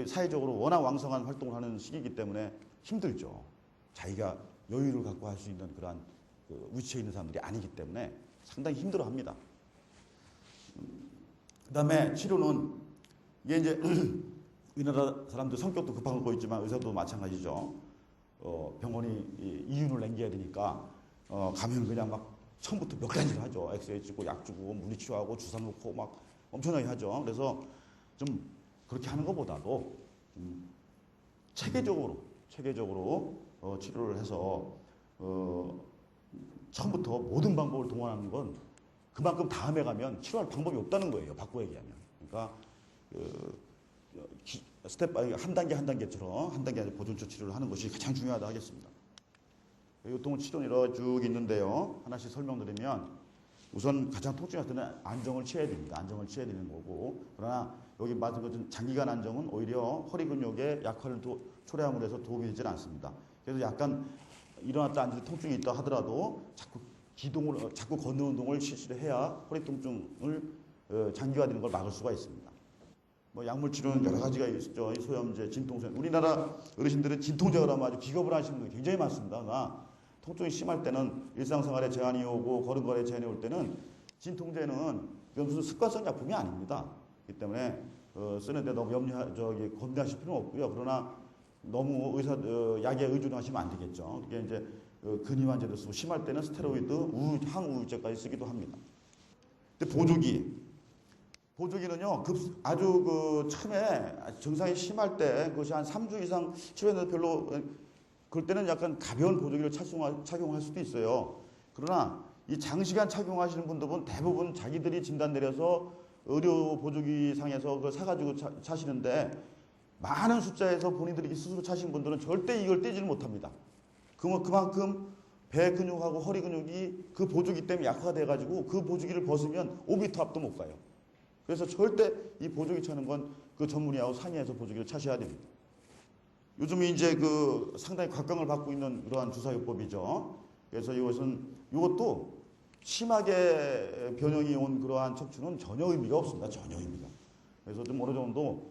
사회적으로 워낙 왕성한 활동을 하는 시기이기 때문에 힘들죠. 자기가 여유를 갖고 할 수 있는 그러한 위치에 있는 사람들이 아니기 때문에 상당히 힘들어합니다. 그다음에 치료는 이게 이제 우리나라 사람들 성격도 급한 거 있지만 의사도 마찬가지죠. 병원이 이윤을 남겨야 되니까 가면 그냥 막 처음부터 몇 가지를 하죠. 엑스레이 찍고 약 주고 물리치료하고 주사 놓고 막 엄청나게 하죠. 그래서 좀 그렇게 하는 것보다도 체계적으로 치료를 해서 처음부터 모든 방법을 동원하는 건 그만큼 다음에 가면 치료할 방법이 없다는 거예요. 바꿔 얘기하면. 그러니까 한 단계처럼 한 단계 보존적 치료를 하는 것이 가장 중요하다 하겠습니다. 요통은 치료는 이렇게 쭉 있는데요. 하나씩 설명드리면 우선 가장 통증이 때는 안정을 취해야 됩니다. 안정을 취해야 되는 거고, 그러나 여기 말씀 것처럼 장기간 안정은 오히려 허리 근육의 약화를 초래함으로 해서 도움이 되질 않습니다. 그래서 약간 일어났다 앉을 통증이 있다 하더라도 자꾸 걷는 운동을 실시를 해야 허리 통증을 장기화되는 걸 막을 수가 있습니다. 약물 치료는 여러 가지가 있죠. 소염제, 진통제. 우리나라 어르신들은 진통제가 하면 아주 기겁을 하시는 분이 굉장히 많습니다. 그러나 통증이 심할 때는 일상생활에 제한이 오고 걸음걸이에 제한이 올 때는 진통제는 무슨 습관성 약품이 아닙니다. 그렇기 때문에 쓰는데 너무 겁내하실 필요는 없고요. 그러나 너무 약에 의존하시면 안 되겠죠. 그게 이제 근위환제도 쓰고 심할 때는 스테로이드, 항우울제까지 쓰기도 합니다. 근데 보조기 보조기는요, 아주 그 처음에 증상이 심할 때 그것이 한 3주 이상 치료했는데 별로 그럴 때는 약간 가벼운 보조기를 착용할 수도 있어요. 그러나 이 장시간 착용하시는 분들은 대부분 자기들이 진단 내려서 의료 보조기 상에서 그걸 사가지고 차시는데 많은 숫자에서 본인들이 스스로 차신 분들은 절대 이걸 떼지를 못합니다. 그만큼 배 근육하고 허리 근육이 그 보조기 때문에 약화가 돼가지고 그 보조기를 벗으면 5m 앞도 못 가요. 그래서 절대 이 보조기 차는 건 그 전문의하고 상의해서 보조기를 차셔야 됩니다. 요즘 이제 그 상당히 각광을 받고 있는 이러한 주사요법이죠. 그래서 이것도 심하게 변형이 온 그러한 척추는 전혀 의미가 없습니다. 전혀 의미가. 그래서 좀 어느 정도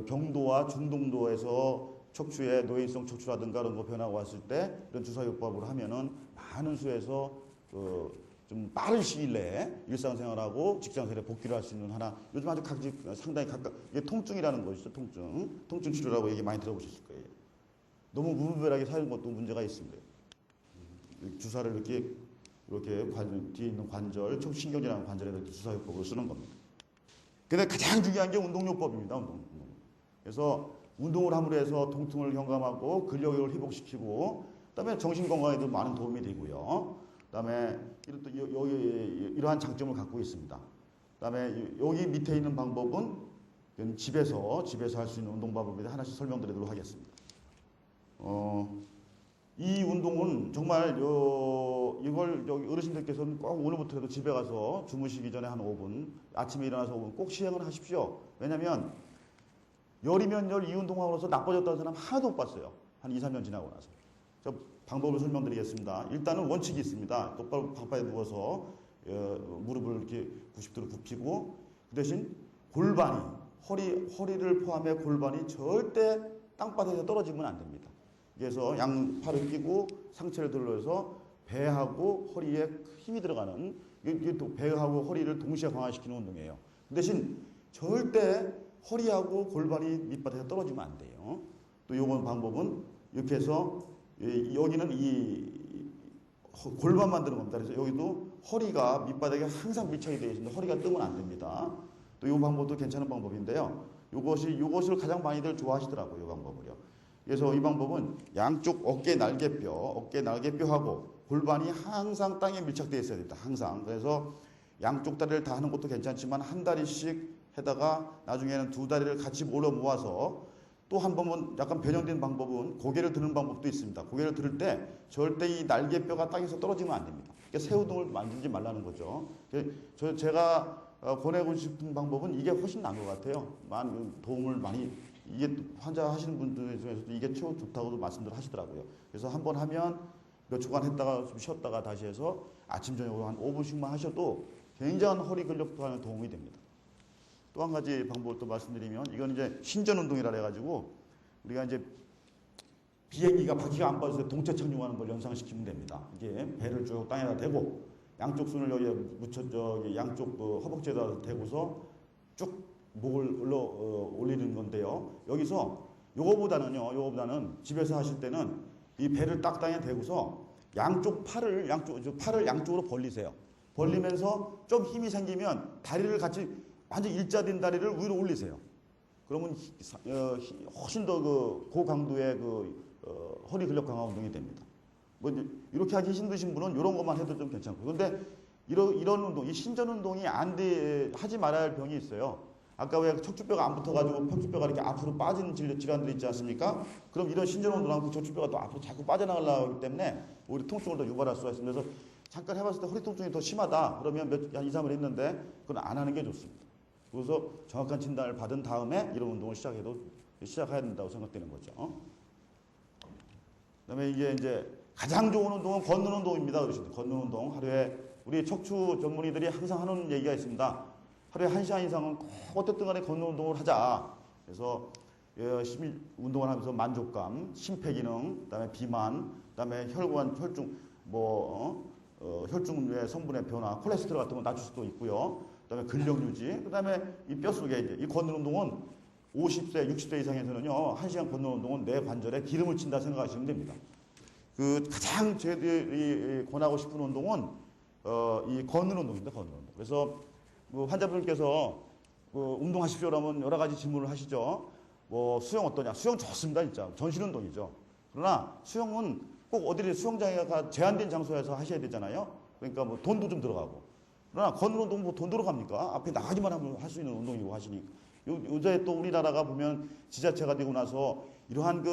경도와 중등도에서 척추의 노인성 척추라든가 이런 거 변화가 왔을 때 이런 주사요법을 하면은 많은 수에서 좀 빠른 시일 내에 일상생활하고 직장생활에 복귀를 할 수 있는 하나, 요즘 아주 상당히 이게 통증이라는 것이죠. 통증 치료라고 얘기 많이 들어보셨을 거예요. 너무 무분별하게 사는 것도 문제가 있습니다. 주사를 이렇게 뒤에 있는 관절, 척추신경이라는 관절에 이렇게 주사요법을 쓰는 겁니다. 근데 가장 중요한 게 운동요법입니다. 그래서 운동을 함으로 해서 통증을 경감하고 근력을 회복시키고, 그다음에 정신 건강에도 많은 도움이 되고요. 그다음에 이러한 장점을 갖고 있습니다. 그다음에 여기 밑에 있는 방법은 집에서 할 수 있는 운동 방법에 하나씩 설명드리도록 하겠습니다. 이 운동은 정말 이걸 여기 어르신들께서는 꼭 오늘부터라도 집에 가서 주무시기 전에 한 5분, 아침에 일어나서 5분 꼭 시행을 하십시오. 왜냐하면 열이면 이 운동하고서 나빠졌다는 사람 하나도 못 봤어요. 한 2, 3년 지나고 나서. 방법을 설명드리겠습니다. 일단은 원칙이 있습니다. 똑바로 방바닥에 누워서 무릎을 이렇게 90도로 굽히고, 그 대신 골반이 허리를 포함해 골반이 절대 땅바닥에서 떨어지면 안 됩니다. 그래서 양팔을 끼고 상체를 들러서 배하고 허리에 힘이 들어가는, 이게 배하고 허리를 동시에 강화시키는 운동이에요. 그 대신 절대 허리하고 골반이 밑바닥에 떨어지면 안 돼요. 또 요번 방법은 이렇게 해서 여기는 이 골반 만드는 겁니다. 그래서 여기도 허리가 밑바닥에 항상 밀착이 되어 있습니다. 허리가 뜨면 안 됩니다. 또 이 방법도 괜찮은 방법인데요. 이것을 가장 많이들 좋아하시더라고요. 이 방법을요. 그래서 이 방법은 양쪽 어깨 날개뼈하고 골반이 항상 땅에 밀착되어 있어야 됩니다. 항상. 그래서 양쪽 다리를 다 하는 것도 괜찮지만 한 다리씩 해다가 나중에는 두 다리를 같이 몰아 모아서, 또 한 번은 약간 변형된 방법은 고개를 드는 방법도 있습니다. 고개를 들 때 절대 이 날개뼈가 땅에서 떨어지면 안 됩니다. 그러니까 새우등을 만들지 말라는 거죠. 제가 권하고 싶은 방법은 이게 훨씬 나은 것 같아요. 도움을 많이, 이게 환자 하시는 분들 중에서도 이게 최고 좋다고도 말씀들 하시더라고요. 그래서 한 번 하면 몇 초간 했다가 좀 쉬었다가 다시 해서 아침 저녁으로 한 5분씩만 하셔도 굉장한 허리 근력 또한 도움이 됩니다. 또 한 가지 방법을 또 말씀드리면, 이건 이제 신전 운동이라 해가지고 우리가 이제 비행기가 바퀴가 안 빠져서 동체 착륙하는 걸 연상시키면 됩니다. 이게 배를 쭉 땅에다 대고 양쪽 손을 여기에 양쪽 허벅지에다 대고서 쭉 목을 올리는 건데요. 여기서 요거보다는 집에서 하실 때는 이 배를 딱 땅에 대고서 팔을 양쪽으로 벌리세요. 벌리면서 좀 힘이 생기면 다리를 같이 완전 일자된 다리를 위로 올리세요. 그러면 훨씬 더 고강도의 허리 근력 강화 운동이 됩니다. 이렇게 하기 힘드신 분은 이런 것만 해도 좀 괜찮고. 그런데 이런 운동, 이 신전 운동이 하지 말아야 할 병이 있어요. 아까 왜 척추뼈가 안 붙어가지고 척추뼈가 이렇게 앞으로 빠지는 질환들이 있지 않습니까? 그럼 이런 신전 운동하면 척추뼈가 또 앞으로 자꾸 빠져나가려고 하기 때문에 오히려 통증을 더 유발할 수가 있습니다. 그래서 잠깐 해봤을 때 허리 통증이 더 심하다 그러면 한 2, 3일 했는데 그건 안 하는 게 좋습니다. 그래서 정확한 진단을 받은 다음에 이런 운동을 시작해야 된다고 생각되는 거죠. 그다음에 이제 가장 좋은 운동은 걷는 운동입니다. 어르신들, 걷는 운동. 하루에 우리 척추 전문의들이 항상 하는 얘기가 있습니다. 하루에 1시간 이상은 꼭 어쨌든 간에 걷는 운동을 하자. 그래서 열심히 운동을 하면서 만족감, 심폐기능, 그다음에 비만, 그다음에 혈중 혈중의 성분의 변화, 콜레스테롤 같은 거 낮출 수도 있고요. 그다음에 근력 유지, 그다음에 이 뼈 속에 이제 이 걷는 운동은 50세, 60세 이상에서는요, 1시간 걷는 운동은 내 관절에 기름을 친다 생각하시면 됩니다. 가장 저희들이 권하고 싶은 운동은 이 걷는 운동입니다. 걷는 운동. 그래서 환자분들께서 운동하십시오 그러면 여러 가지 질문을 하시죠. 뭐 수영 어떠냐? 수영 좋습니다, 진짜. 전신운동이죠. 그러나 수영은 꼭 어디 수영장에가 제한된 장소에서 하셔야 되잖아요. 그러니까 뭐 돈도 좀 들어가고. 그러나 걷는 운동 뭐 돈 들어갑니까? 앞에 나가기만 하면 할 수 있는 운동이고 하시니까. 요새 또 우리나라가 보면 지자체가 되고 나서 이러한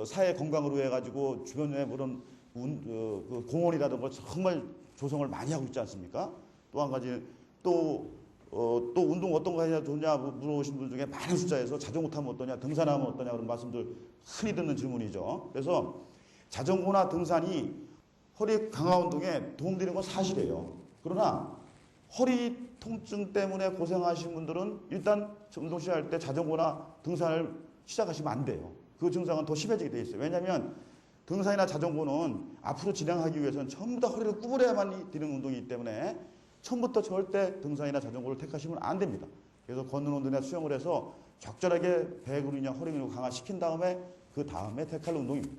사회 건강으로 해가지고 주변에 그런 그 공원이라든가 정말 조성을 많이 하고 있지 않습니까? 또 한 가지 또 운동 어떤 거 해야 좋냐 물어보신 분 중에 많은 숫자에서 자전거 타면 어떠냐, 등산하면 어떠냐 그런 말씀들 흔히 듣는 질문이죠. 그래서 자전거나 등산이 허리 강화 운동에 도움되는 건 사실이에요. 그러나 허리 통증 때문에 고생하시는 분들은 일단 운동 시작할 때 자전거나 등산을 시작하시면 안 돼요. 그 증상은 더 심해지게 돼 있어요. 왜냐하면 등산이나 자전거는 앞으로 진행하기 위해서는 전부 다 허리를 구부려야만 되는 운동이기 때문에 처음부터 절대 등산이나 자전거를 택하시면 안 됩니다. 그래서 걷는 운동이나 수영을 해서 적절하게 배 근육이나 허리 근육을 강화시킨 다음에 그 다음에 택할 운동입니다.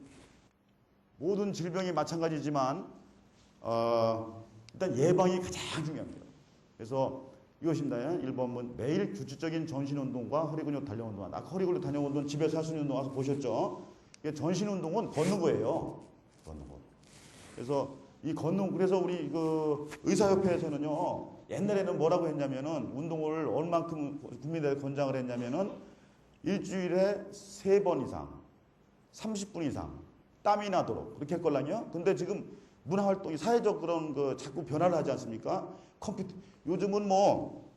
모든 질병이 마찬가지지만 일단 예방이 가장 중요합니다. 그래서 이것입니다. 1번은 매일 규칙적인 전신운동과 허리근육 단련운동. 아까 허리근육 단련운동 집에서 할 수 있는 운동 와서 보셨죠? 전신운동은 걷는 거예요. 걷는 거. 그래서 이 걷는, 그래서 우리 그 의사협회에서는요, 옛날에는 뭐라고 했냐면은 운동을 얼만큼 국민들에 권장을 했냐면은 일주일에 3번 이상, 30분 이상 땀이 나도록 그렇게 했걸랑요. 근데 지금 문화활동이 사회적 그런 자꾸 변화를 하지 않습니까? 컴퓨터, 요즘은 뭐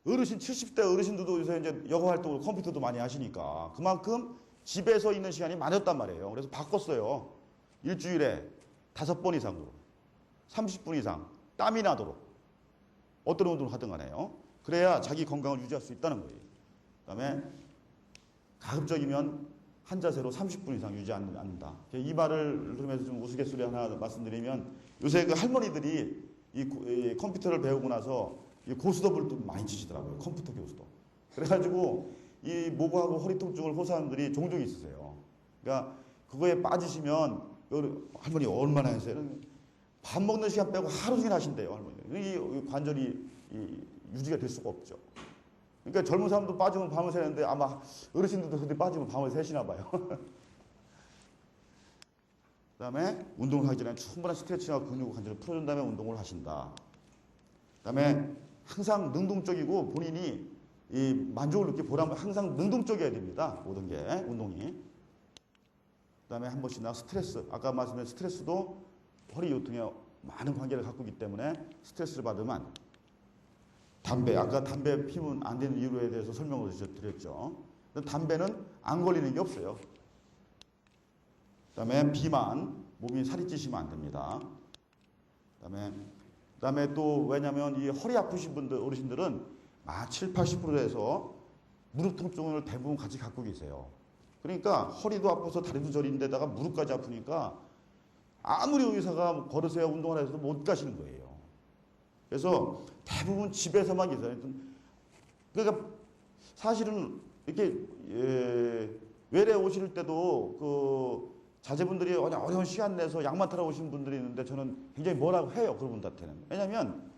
어르신 70대 어르신들도 요새 이제 여가 활동으로 컴퓨터도 많이 하시니까 그만큼 집에서 있는 시간이 많았단 말이에요. 그래서 바꿨어요. 일주일에 5번 이상으로 30분 이상 땀이 나도록 어떤 운동을 하든 간에요. 그래야 자기 건강을 유지할 수 있다는 거예요. 그다음에 가급적이면 한 자세로 30분 이상 유지 않는다. 이 말을 들으면서 좀 우스갯소리 하나 말씀드리면 요새 그 할머니들이 이 컴퓨터를 배우고 나서 이 고스톱을 또 많이 치시더라고요. 컴퓨터 고스톱. 그래가지고 이 목하고 허리 통증을 호소하는 분들이 종종 있으세요. 그러니까 그거에 빠지시면 할머니 얼마나 하세요? 밥 먹는 시간 빼고 하루 종일 하신대요, 할머니. 이 관절이 유지가 될 수가 없죠. 그러니까 젊은 사람도 빠지면 밤을 새는데 아마 어르신들도 그때 빠지면 밤을 새시나 봐요. 그 다음에 운동을 하기 전에 충분한 스트레칭과 근육 관절을 풀어준 다음에 운동을 하신다. 그 다음에 항상 능동적이고 본인이 이 만족을 느끼고 보람을 항상 능동적이어야 됩니다. 모든 게 운동이. 그 다음에 한 번씩 스트레스. 아까 말씀드린 스트레스도 허리 요통에 많은 관계를 갖고 있기 때문에 스트레스를 받으면 담배, 아까 담배 피우면 안 되는 이유에 대해서 설명을 드렸죠. 담배는 안 걸리는 게 없어요. 그 다음에 비만, 몸이 살이 찌시면 안 됩니다. 그 다음에 또 왜냐면 이 허리 아프신 분들, 어르신들은 70, 80%에서 무릎 통증을 대부분 같이 갖고 계세요. 그러니까 허리도 아파서 다리도 저린데다가 무릎까지 아프니까 아무리 의사가 걸으세요, 운동을 해서도 못 가시는 거예요. 그래서 대부분 집에서만 계세요. 그러니까 사실은 이렇게 외래 오실 때도 그 자제분들이 어려운 시간 내서 약만 타러 오신 분들이 있는데 저는 굉장히 뭐라고 해요, 그분들한테는. 왜냐면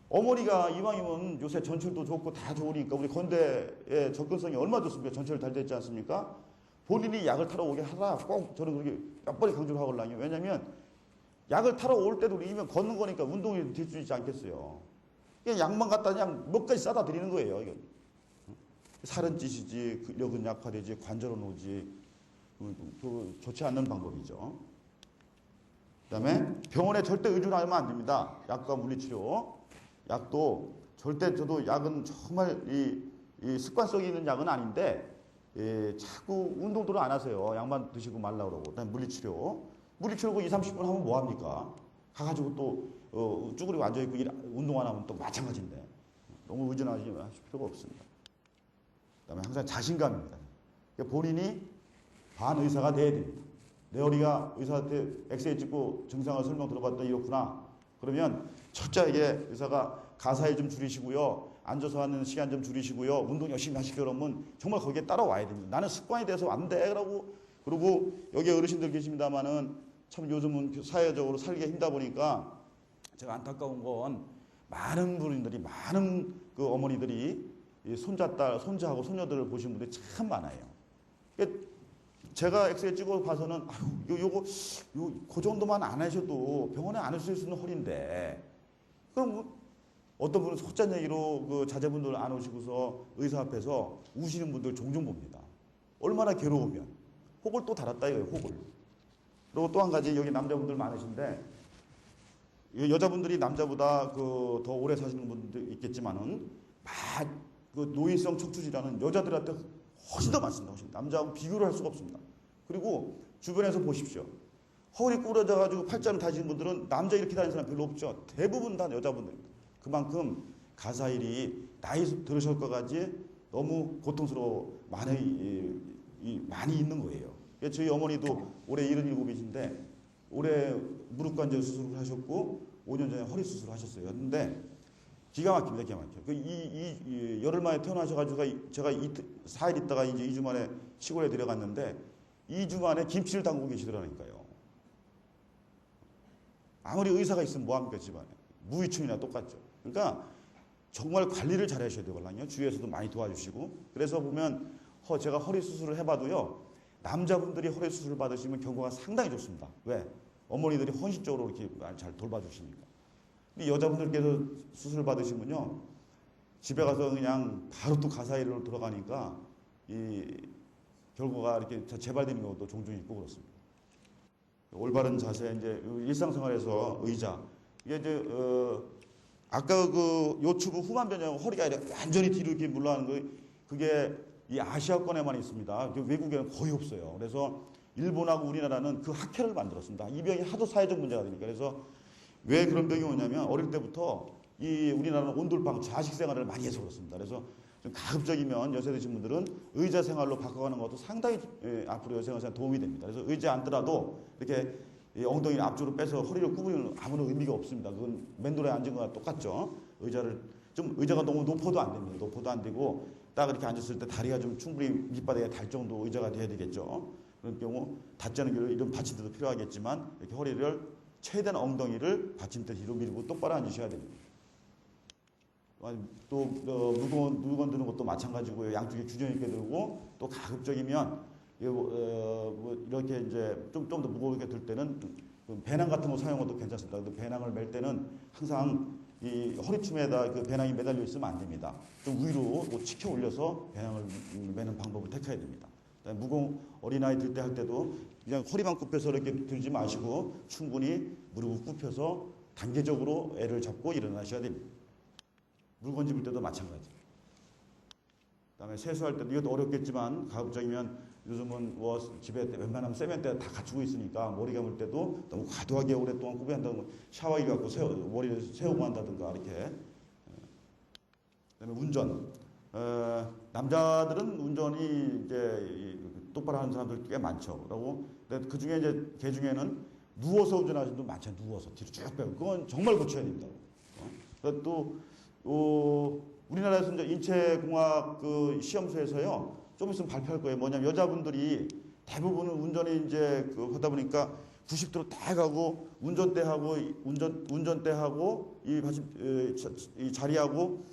어머니가 이왕이면 요새 전철도 좋고 다 좋으니까 우리 건대의 접근성이 얼마나 좋습니까? 전철 잘 됐지 않습니까? 본인이 약을 타러 오게 하라 꼭 저는 그렇게 몇 번이 강조를 하거든요. 왜냐면 약을 타러 올 때도 이면 걷는 거니까 운동이 될 수 있지 않겠어요. 그냥 약만 갖다 그냥 몇 가지 싸다 드리는 거예요. 이건. 살은 찌시지, 근력은 약화되지, 관절은 오지, 좋지 않는 방법이죠. 그 다음에 병원에 절대 의존하면 안 됩니다. 약과 물리치료. 약도 절대 저도 약은 정말 이 습관성이 있는 약은 아닌데 자꾸 운동들을 안 하세요. 약만 드시고 말라 그러고. 그다음에 물리치료고 2, 30분 하면 뭐합니까? 가가지고 또 쭈그리고 앉아있고 운동 안 하면 또 마찬가지인데 너무 의존하실 필요가 없습니다. 그 다음에 항상 자신감입니다. 그러니까 본인이 반의사가 돼야 됩니다. 내 허리가 의사한테 엑스레이 찍고 증상을 설명 들어봤더니 이렇구나. 그러면 철저하게 의사가 가사에 좀 줄이시고요. 앉아서 하는 시간 좀 줄이시고요. 운동 열심히 하시고 그러면 정말 거기에 따라와야 됩니다. 나는 습관이 돼서 안 돼. 그러고 여기 어르신들 계십니다만은 참 요즘은 사회적으로 살기가 힘들다 보니까 제가 안타까운 건 많은 분들이, 많은 그 어머니들이 이 손자딸, 손자하고 손녀들을 보신 분들이 참 많아요. 제가 엑스레이 찍어 봐서는 그 정도만 안 하셔도 병원에 안 오실 수 있는 허리인데, 그럼 뭐 어떤 분은 속잔 얘기로 그 자제분들 안 오시고서 의사 앞에서 우시는 분들 종종 봅니다. 얼마나 괴로우면. 혹을 또 달았다 이거예요, 혹을. 그리고 또 한 가지, 여기 남자분들 많으신데, 여자분들이 남자보다 그 더 오래 사시는 분들 있겠지만은, 그 노인성 척추질환은 여자들한테 훨씬 더 많습니다. 훨씬. 남자하고 비교를 할 수가 없습니다. 그리고 주변에서 보십시오. 허리 구부러져가지고 팔짱 다지는 분들은 남자 이렇게 다니는 사람 별로 없죠. 대부분 다 여자분들입니다. 그만큼 가사일이 나이 들으실 것까지 너무 고통스러워 많이 있는 거예요. 저희 어머니도 올해 77이신데 올해 무릎 관절 수술을 하셨고 5년 전에 허리 수술을 하셨어요. 근데 기가 막힙니다. 기가 막혀요. 이 열흘 만에 태어나셔가지고 제가 4일 있다가 이제 2주 만에 시골에 데려갔는데 2주 만에 김치를 담그고 계시더라니까요. 아무리 의사가 있으면 뭐합니까 집안에. 무위층이나 똑같죠. 그러니까 정말 관리를 잘 하셔야 되거든요. 주위에서도 많이 도와주시고. 그래서 보면 제가 허리 수술을 해봐도요. 남자분들이 허리 수술을 받으시면 경과가 상당히 좋습니다. 왜? 어머니들이 헌신적으로 이렇게 잘 돌봐주시니까. 근데 여자분들께서 수술을 받으시면요. 집에 가서 그냥 바로 또 가사일로 들어가니까 이 결과가 이렇게 재발되는 경우도 종종 있고 그렇습니다. 올바른 자세, 이제 일상생활에서 의자. 이게 이제, 아까 그 요추부 후만 변형 허리가 완전히 뒤로 이렇게 물러가는 거, 그게 이 아시아권에만 있습니다. 외국에는 거의 없어요. 그래서 일본하고 우리나라는 그 학회를 만들었습니다. 이 병이 하도 사회적 문제가 되니까. 그래서 왜 그런 병이 오냐면 어릴 때부터 이 우리나라는 온돌방 좌식 생활을 많이 해서 그렇습니다. 그래서 좀 가급적이면 연세 드신 분들은 의자 생활로 바꿔가는 것도 상당히 앞으로 여생활에 도움이 됩니다. 그래서 의자 앉더라도 이렇게 엉덩이를 앞쪽으로 빼서 허리를 구부리는 아무런 의미가 없습니다. 그건 맨돌에 앉은 거랑 똑같죠. 의자가 너무 높아도 안 됩니다. 높아도 안 되고 딱 이렇게 앉았을 때 다리가 좀 충분히 밑바닥에 달 정도 의자가 돼야 되겠죠. 그런 경우 닿지 않은 경우 이런 받침대도 필요하겠지만 이렇게 허리를 최대한 엉덩이를 받침대 뒤로 밀고 똑바로 앉으셔야 됩니다. 또 무거운 물건 드는 것도 마찬가지고요. 양쪽에 균형 있게 들고 또 가급적이면 이렇게 이제 좀 더 무겁게 들 때는 배낭 같은 거 사용해도 괜찮습니다. 근데 배낭을 멜 때는 항상 이 허리춤에다 그 배낭이 매달려 있으면 안 됩니다. 좀 위로 치켜 올려서 배낭을 매는 방법을 택해야 됩니다. 무거운 어린아이 들 때 할 때도 그냥 허리만 굽혀서 이렇게 들지 마시고 충분히 무릎을 굽혀서 단계적으로 애를 잡고 일어나셔야 됩니다. 물건 집을 때도 마찬가지. 그다음에 세수할 때도 이것도 어렵겠지만 가급적이면 요즘은 뭐 집에 웬만하면 세면대 다 갖추고 있으니까 머리 감을 때도 너무 과도하게 오랫동안 구비 한다고 샤워기 갖고 머리를 세우고 한다든가 이렇게. 그다음에 운전. 남자들은 운전이 이제 똑바로 하는 사람들 꽤 많죠. 그러고 그 중에 이제 개 중에는 누워서 운전하시는 분들 많죠. 누워서 뒤로 쭉 빼고 그건 정말 고쳐야 됩니다. 또 우리나라에서 이제 인체공학 그 시험소에서요. 좀 있으면 발표할 거예요. 뭐냐면 여자분들이 대부분은 운전이 이제 하다 보니까 90도로 딱 가고 운전대하고 이 자리하고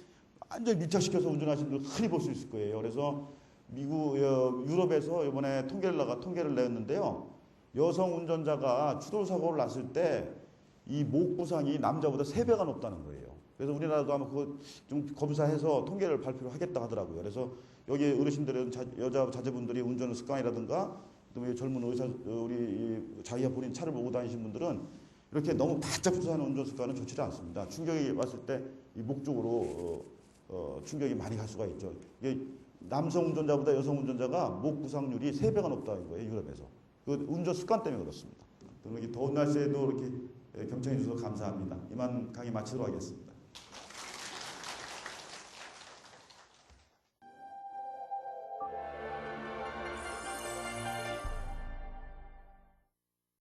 완전히 밀착시켜서 운전하시는 분들 흔히 볼 수 있을 거예요. 그래서 유럽에서 이번에 통계를 내었는데요. 여성 운전자가 추돌 사고를 났을 때 이 목 부상이 남자보다 3배가 높다는 거예요. 그래서 우리나라도 아마 그거 좀 검사해서 통계를 발표를 하겠다 하더라고요. 그래서 여기 어르신들은 여자 자제분들이 운전 습관이라든가 또 젊은 우리 자기가 본인 차를 몰고 다니신 분들은 이렇게 너무 바짝 붙어하는 운전 습관은 좋지 않습니다. 충격이 왔을 때 이 목 쪽으로 충격이 많이 갈 수가 있죠. 이게 남성 운전자보다 여성 운전자가 목 부상률이 3배가 높다는 거예요. 유럽에서. 그 운전 습관 때문에 그렇습니다. 더운 날씨에도 이렇게 경청해 주셔서 감사합니다. 이만 강의 마치도록 하겠습니다.